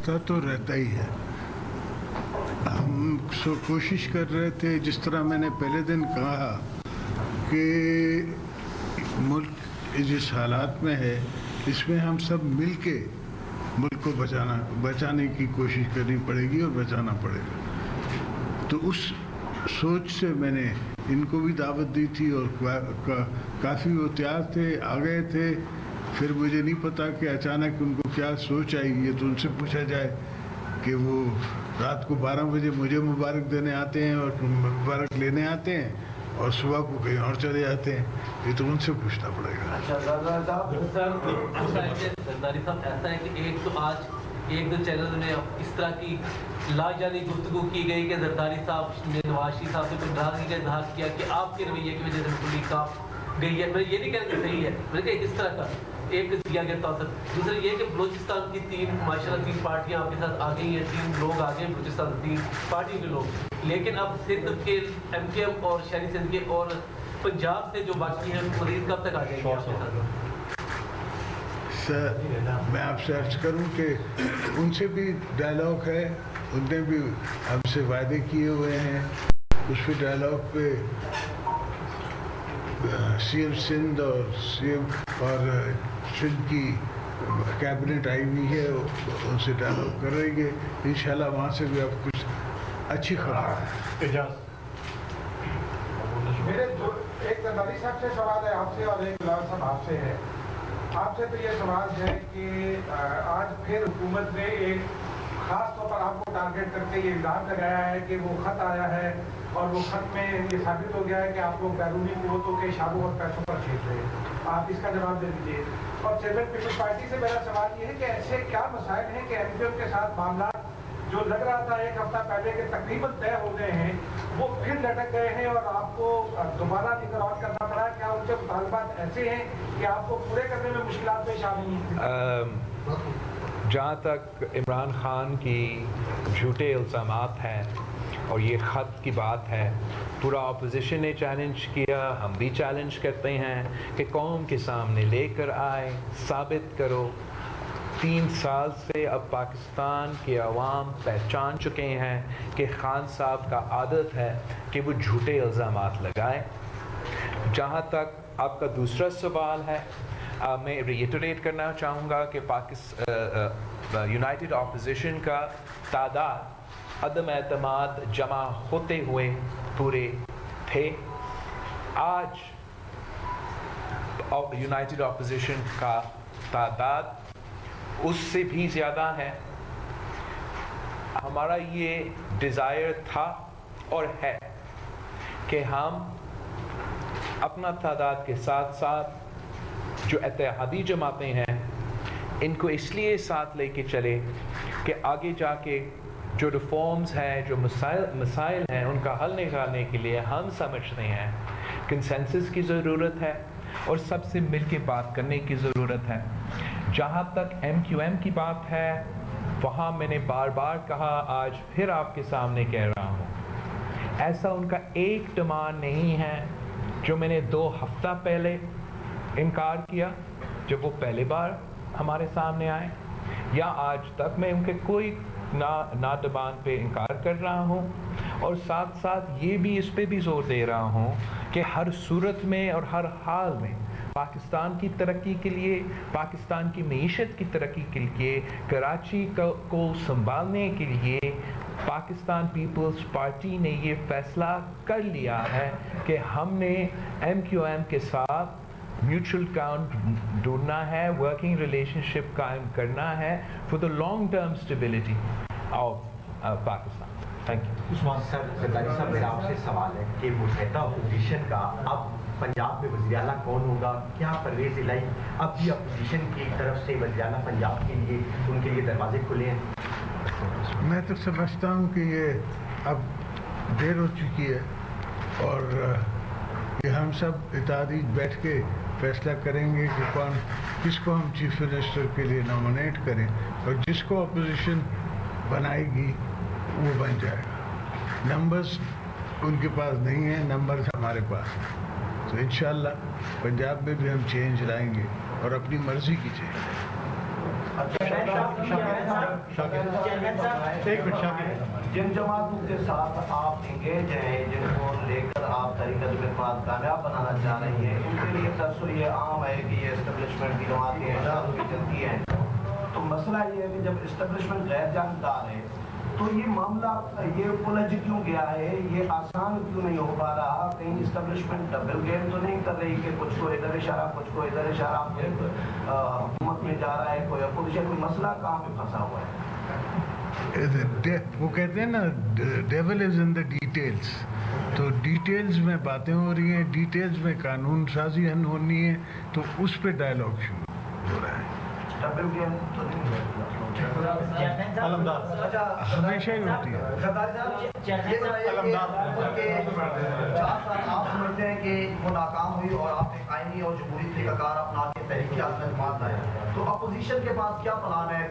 مسئلہ تو رہتا ہی ہے. ہم کوشش کر رہے تھے، جس طرح میں نے پہلے دن کہا کہ ملک جس حالات میں ہے اس میں ہم سب مل کے ملک کو بچانے کی کوشش کرنی پڑے گی اور بچانا پڑے گا. تو اس سوچ سے میں نے ان کو بھی دعوت دی تھی اور کافی وہ تیار تھے، آ گئے تھے. پھر مجھے نہیں پتا کہ اچانک ان کو کیا سوچ آئی. یہ تو ان سے پوچھا جائے کہ وہ رات کو 12 بجے مجھے مبارک دینے آتے ہیں اور مبارک لینے آتے ہیں اور صبح کو کہیں اور چلے جاتے ہیں. یہ تو ان سے پوچھنا پڑے گا. زرداری صاحب ایسا ہے کہ ایک تو آج ایک دو چینل میں اس طرح کی لاجانی گفتگو کی گئی کہ زرداری صاحب نے نواز شریف صاحب سے کوئی ناراضگی کا اظہار کیا کہ آپ کے رویے کی وجہ سے پوری کاپ گئی ہے. میں یہ نہیں کہہ کہ صحیح ہے، میں کہ اس طرح کا ایک دیا گیا تاثر. دوسرا یہ کہ بلوچستان کی 3 ماشاء اللہ 3 پارٹیاں آپ کے ساتھ آ گئی ہیں، 3 لوگ آ گئے ہیں بلوچستان 3 پارٹی کے لوگ. لیکن اب سندھ کے ایم کیو ایم اور شہری سندھ کے اور پنجاب سے جو باقی ہیں مزید کب تک آ جائیں گے آپ کے ساتھ؟ سر میں آپ سے عرض کروں کہ ان سے بھی ڈائلاگ ہے، ان نے بھی ہم سے وعدے کیے ہوئے ہیں. اس پہ ڈائلاگ پہ سی ایم سندھ اور سی ایم اور سندھ کی کیبنٹ آئی ہوئی ہے، ان سے ڈائلاگ کر رہے گے انشاءاللہ. وہاں سے بھی اب کچھ اچھی خبر ہے. میرے ایک زرداری صاحب سے سوال ہے آپ سے اور ایک بلال صاحب آپ سے ہے. آپ سے تو یہ سوال ہے کہ آج پھر حکومت نے ایک خاص طور پر آپ کو ٹارگیٹ کر کے یہ الزام لگایا ہے کہ وہ خط آیا ہے اور وہ خط میں یہ ثابت ہو گیا ہے کہ آپ لوگ بیرونی قوتوں کے اشاروں اور پیسوں پر کھیل رہے ہیں. آپ اس کا جواب دے دیجیے. اور چیئرمین پیپلز پارٹی سے میرا سوال یہ ہے کہ ایسے کیا مسائل ہیں کہ ایم کیو ایم کے ساتھ معاملات جو لگ رہا تھا ایک ہفتہ پہلے کے تقریباً طے ہو گئے ہیں وہ پھر لٹک گئے ہیں اور آپ کو دوبارہ انتظار کرنا پڑا؟ کیا ان کے مطالبات ایسے ہیں کہ آپ کو پورے کرنے میں مشکلات پیش آ رہی ہیں؟ جہاں تک عمران خان کی جھوٹے الزامات ہیں اور یہ خط کی بات ہے، پورا اپوزیشن نے چیلنج کیا، ہم بھی چیلنج کرتے ہیں کہ قوم کے سامنے لے کر آئے، ثابت کرو. 3 سال سے اب پاکستان کے عوام پہچان چکے ہیں کہ خان صاحب کا عادت ہے کہ وہ جھوٹے الزامات لگائے. جہاں تک آپ کا دوسرا سوال ہے، میں ریٹریٹ کرنا چاہوں گا کہ یونائٹڈ اپوزیشن کا تعداد عدم اعتماد جمع ہوتے ہوئے پورے تھے. آج یونائٹڈ اپوزیشن کا تعداد اس سے بھی زیادہ ہے. ہمارا یہ ڈیزائر تھا اور ہے کہ ہم اپنا تعداد کے ساتھ ساتھ جو اتحادی جماعتیں ہیں ان کو اس لیے ساتھ لے کے چلے کہ آگے جا کے جو ریفارمز ہیں، جو مسائل ہیں، ان کا حل نکالنے کے لیے ہم سمجھتے ہیں کنسنسس کی ضرورت ہے اور سب سے مل کے بات کرنے کی ضرورت ہے. جہاں تک ایم کیو ایم کی بات ہے، وہاں میں نے بار بار کہا، آج پھر آپ کے سامنے کہہ رہا ہوں، ایسا ان کا ایک ڈیمانڈ نہیں ہے جو میں نے 2 ہفتہ پہلے انکار کیا جب وہ پہلے بار ہمارے سامنے آئے، یا آج تک میں ان کے کوئی نا ڈیمانڈ پہ انکار کر رہا ہوں. اور ساتھ ساتھ یہ بھی اس پہ بھی زور دے رہا ہوں کہ ہر صورت میں اور ہر حال میں پاکستان کی ترقی کے لیے، پاکستان کی معیشت کی ترقی کے لیے، کراچی کو سنبھالنے کے لیے پاکستان پیپلز پارٹی نے یہ فیصلہ کر لیا ہے کہ ہم نے ایم کیو ایم کے ساتھ میوچل کاؤنٹ ڈھونڈنا ہے، ورکنگ ریلیشن شپ قائم کرنا ہے for the long term stability of Pakistan. Thank you. Usman Zardari صاحب، میرا آپ سے سوال ہے کہ متحدہ اپوزیشن کا اب پنجاب میں وزیر اعلیٰ کون ہوگا؟ کیا پرویز الہی اب بھی اپوزیشن کی طرف سے وزیر اعلیٰ پنجاب کے لیے ان کے لیے دروازے کھلے ہیں؟ میں تو سمجھتا ہوں کہ یہ اب دیر ہو چکی ہے اور یہ ہم سب اتحادی بیٹھ کے فیصلہ کریں گے کہ کس کو ہم چیف منسٹر کے لیے نامنیٹ کریں، اور جس کو اپوزیشن بنائے گی وہ بن جائے گا. نمبرز ان کے پاس نہیں ہیں، نمبرز ہمارے پاس ہیں. تو انشاءاللہ پنجاب میں بھی ہم چینج لائیں گے اور اپنی مرضی کی چینج. جن جماعتوں کے ساتھ آپ انگیج ہیں، جن کو لے کر آپ طریقہ خدمات کامیاب بنانا چاہ رہی ہیں، ان کے لیے تاثر یہ عام ہے کہ یہ اسٹیبلشمنٹ کی جماعتیں ہیں جو چلتی ہیں. تو مسئلہ یہ ہے کہ جب اسٹیبلشمنٹ غیر جانبدار ہے تو یہ معاملہ یہ الجھ کیوں گیا ہے، یہ آسان کیوں نہیں ہو پا رہا؟ کہیں اسٹیبلشمنٹ ڈبل گیم تو نہیں کر رہی کہ کچھ کو ادھر اشارہ کچھ کو ادھر اشارہ، حکومت میں جا رہا ہے کوئی اپوزیشن، کوئی مسئلہ کہاں پہ پھنسا ہوا ہے؟ وہ کہتے ہیں نا dual is in the details. تو ڈیٹیلز میں باتیں ہو رہی ہیں، ڈیٹیلز میں قانون سازی ہونی ہے، تو اس پہ ڈائلاگ شروع ہو رہا ہے. ڈبل گیم تو نہیں ہمیشہ ہی ہوتی ہے. آپ سمجھتے ہیں کہ وہ ناکام ہوئی اور آپ نے آئینی اور جمہوری طریقہ کار اپنا کے تحریکی اعتماد لائے، تو اپوزیشن کے پاس کیا پلان ہے؟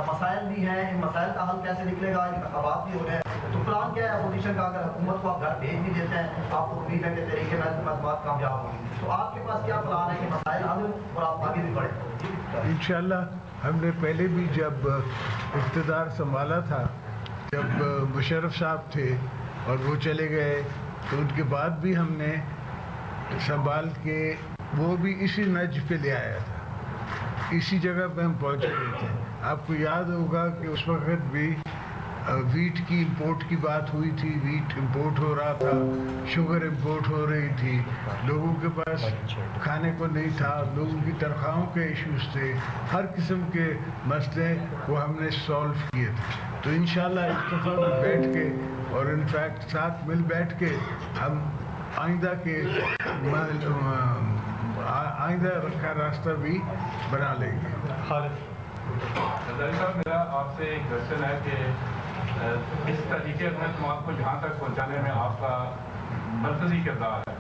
مسائل بھی ہیں، ان مسائل کا حل کیسے نکلے گا؟ انتخابات بھی ہو رہے ہیں، تو پلان کیا ہے اپوزیشن کا؟ اگر حکومت کو آپ گھر بھیج بھی دیتے ہیں، آپ کو امید ہے کہ تحریک اعتماد کامیاب ہوگی، تو آپ کے پاس کیا پلان ہے کہ مسائل حل ہوں اور آپ آگے بھی بڑھیں؟ انشاءاللہ ہم نے پہلے بھی جب اقتدار سنبھالا تھا، جب مشرف صاحب تھے اور وہ چلے گئے، تو ان کے بعد بھی ہم نے سنبھال کے وہ بھی اسی نج پہ لے آیا تھا، اسی جگہ پہ ہم پہنچ گئے تھے. آپ کو یاد ہوگا کہ اس وقت بھی ویٹ کی امپورٹ کی بات ہوئی تھی، ویٹ امپورٹ ہو رہا تھا، شوگر امپورٹ ہو رہی تھی، لوگوں کے پاس کھانے کو نہیں تھا، لوگوں کی تنخواہوں کے ایشوز تھے، ہر قسم کے مسئلے وہ ہم نے سالو کیے تھے. تو انشاءاللہ اس دفعہ میں بیٹھ کے اور انفیکٹ ساتھ مل بیٹھ کے ہم آئندہ کے آئندہ کا راستہ بھی بنا لیں گے. زرداری صاحب، میرا آپ سے ایک کوشچن ہے کہ اس طریقے اعتماد کو جہاں تک پہنچانے میں آپ کا مرکزی کردار ہے.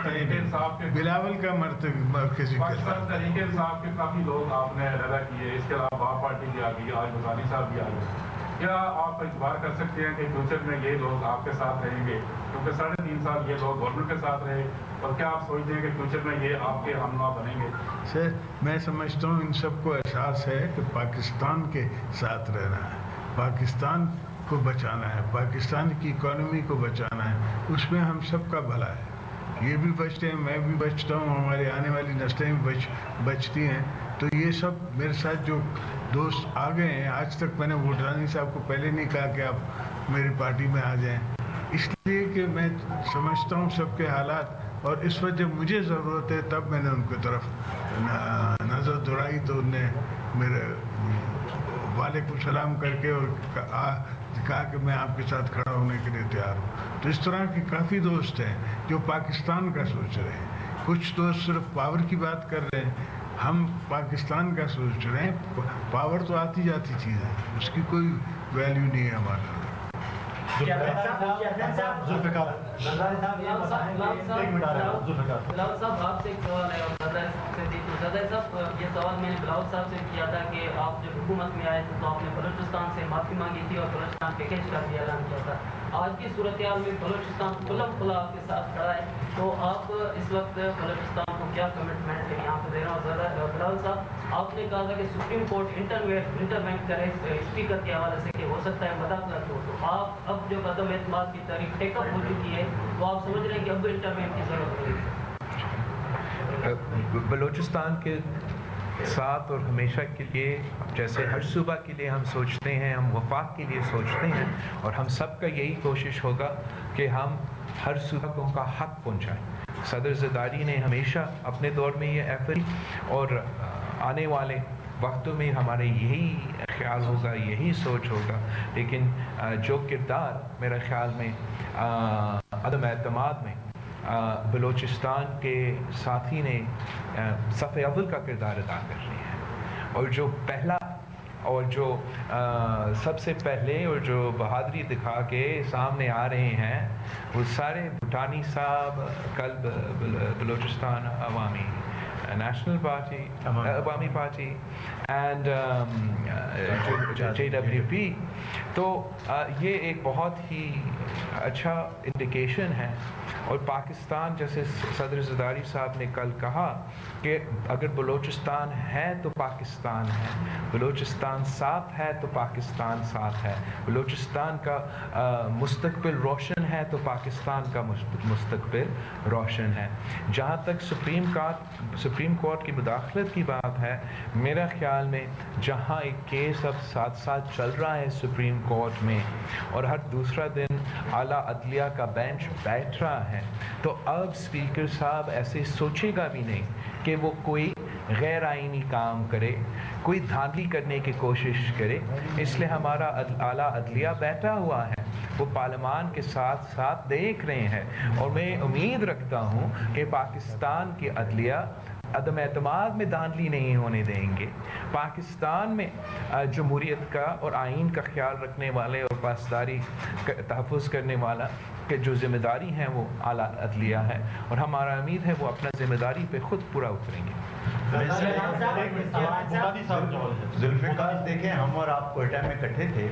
تحریک انصاف کے بلاول کا مرکزی پاکستان تحریک انصاف کے کافی لوگ آپ نے رضا کیے، اس کے علاوہ بار پارٹی بھی آ گئی، آج غزالی صاحب بھی آ گئے. کیا آپ اعتبار کر سکتے ہیں کہ فیوچر میں یہ لوگ آپ کے ساتھ رہیں گے؟ کیونکہ 3.5 سال یہ لوگ گورنمنٹ کے ساتھ رہے، اور کیا آپ سوچتے ہیں کہ فیوچر میں یہ آپ کے ہمراہ بنیں گے؟ سر، میں سمجھتا ہوں ان سب کو احساس ہے کہ پاکستان کے ساتھ رہنا ہے، پاکستان کو بچانا ہے، پاکستان کی اکانومی کو بچانا ہے، اس میں ہم سب کا بھلا ہے. یہ بھی بچتے ہیں، میں بھی بچتا ہوں، ہماری آنے والی نسلیں بھی بچتی ہیں. تو یہ سب میرے ساتھ جو دوست آ گئے ہیں، آج تک میں نے ووٹرانی صاحب کو پہلے نہیں کہا کہ آپ میری پارٹی میں آ جائیں، اس لیے کہ میں سمجھتا ہوں سب کے حالات، اور اس وقت جب مجھے ضرورت ہے تب میں نے ان کی طرف نظر دوڑائی، تو انہوں نے میرے وعلیکم السلام کر کے اور کہا کہ میں آپ کے ساتھ کھڑا ہونے کے لیے تیار ہوں. تو اس طرح کے کافی دوست ہیں جو پاکستان کا سوچ رہے ہیں. کچھ دوست صرف پاور کی بات کر رہے ہیں، ہم پاکستان کا سوچ رہے ہیں. پاور تو آتی جاتی چیز ہے، اس کی کوئی ویلیو نہیں ہے ہمارے. بلال صاحب آپ سے ایک سوال ہے، اور زرداری صاحب یہ سوال میں نے بلاول صاحب سے کیا تھا کہ آپ جب حکومت میں آئے تھے تو آپ نے بلوچستان سے معافی مانگی تھی اور بلوچستان پیکیج کا بھی اعلان کیا تھا. آج کی صورتحال میں بلوچستان کھلا آپ کے ساتھ کھڑا ہے، تو آپ اس وقت بلوچستان کو کیا کمٹمنٹ ہے یہاں پہ دے رہا ہوں؟ بلاول صاحب، آپ نے کہا تھا کہ سپریم کورٹ انٹروینٹ کرے اسپیکر کے حوالے سے کہ ہو سکتا ہے مداخلت ہو، تو آپ اب جو قدم اعتماد کی تاریخ ٹیک اپ ہو چکی ہے، تو آپ سمجھ رہے ہیں کہ اب انٹروینٹ کی ضرورت نہیں ہے؟ بلوچستان کے ساتھ اور ہمیشہ کے لیے، جیسے ہر صوبہ کے لیے ہم سوچتے ہیں، ہم وفاق کے لیے سوچتے ہیں، اور ہم سب کا یہی کوشش ہوگا کہ ہم ہر صوبہ کو کا حق پہنچائیں. صدر زرداری نے ہمیشہ اپنے دور میں یہ ایفرٹ، اور آنے والے وقتوں میں ہمارے یہی خیال ہوگا، یہی سوچ ہوگا. لیکن جو کردار میرا خیال میں عدم اعتماد میں بلوچستان کے ساتھی نے صف اول کا کردار ادا کر رہے ہیں، اور جو پہلا اور جو سب سے پہلے اور جو بہادری دکھا کے سامنے آ رہے ہیں، وہ سارے بھوٹانی صاحب، قلب بلوچستان عوامی نیشنل پارٹی، عوامی پارٹی اینڈ JWP. تو یہ ایک بہت ہی اچھا انڈیکیشن ہے اور پاکستان جیسے صدر زرداری صاحب نے کل کہا کہ اگر بلوچستان ہے تو پاکستان ہے، بلوچستان ساتھ ہے تو پاکستان ساتھ ہے، بلوچستان کا مستقبل روشن ہے تو پاکستان کا مستقبل روشن ہے۔ جہاں تک سپریم کورٹ کی مداخلت کی بات ہے، میرا خیال میں جہاں ایک کیس اب ساتھ ساتھ چل رہا ہے سپریم کورٹ میں اور ہر دوسرا دن اعلیٰ عدلیہ کا بینچ بیٹھ رہا ہے، تو اب اسپیکر صاحب ایسے سوچے گا بھی نہیں کہ وہ کوئی غیر آئینی کام کرے، کوئی دھاندلی کرنے کی کوشش کرے۔ اس لیے ہمارا اعلیٰ عدلیہ بیٹھا ہوا ہے، وہ پارلیمان کے ساتھ ساتھ دیکھ رہے ہیں، اور میں امید رکھتا ہوں کہ پاکستان کی عدلیہ عدم اعتماد میں دھاندلی نہیں ہونے دیں گے۔ پاکستان میں جمہوریت کا اور آئین کا خیال رکھنے والے اور پاسداری تحفظ کرنے والا کہ جو ذمہ داری ہیں وہ اعلیٰ عدلیہ ہے، اور ہمارا امید ہے وہ اپنا ذمہ داری پہ خود پورا اتریں گے۔ ذوالفقار، دیکھیں ہم اور آپ کوئٹہ میں اکٹھے تھے،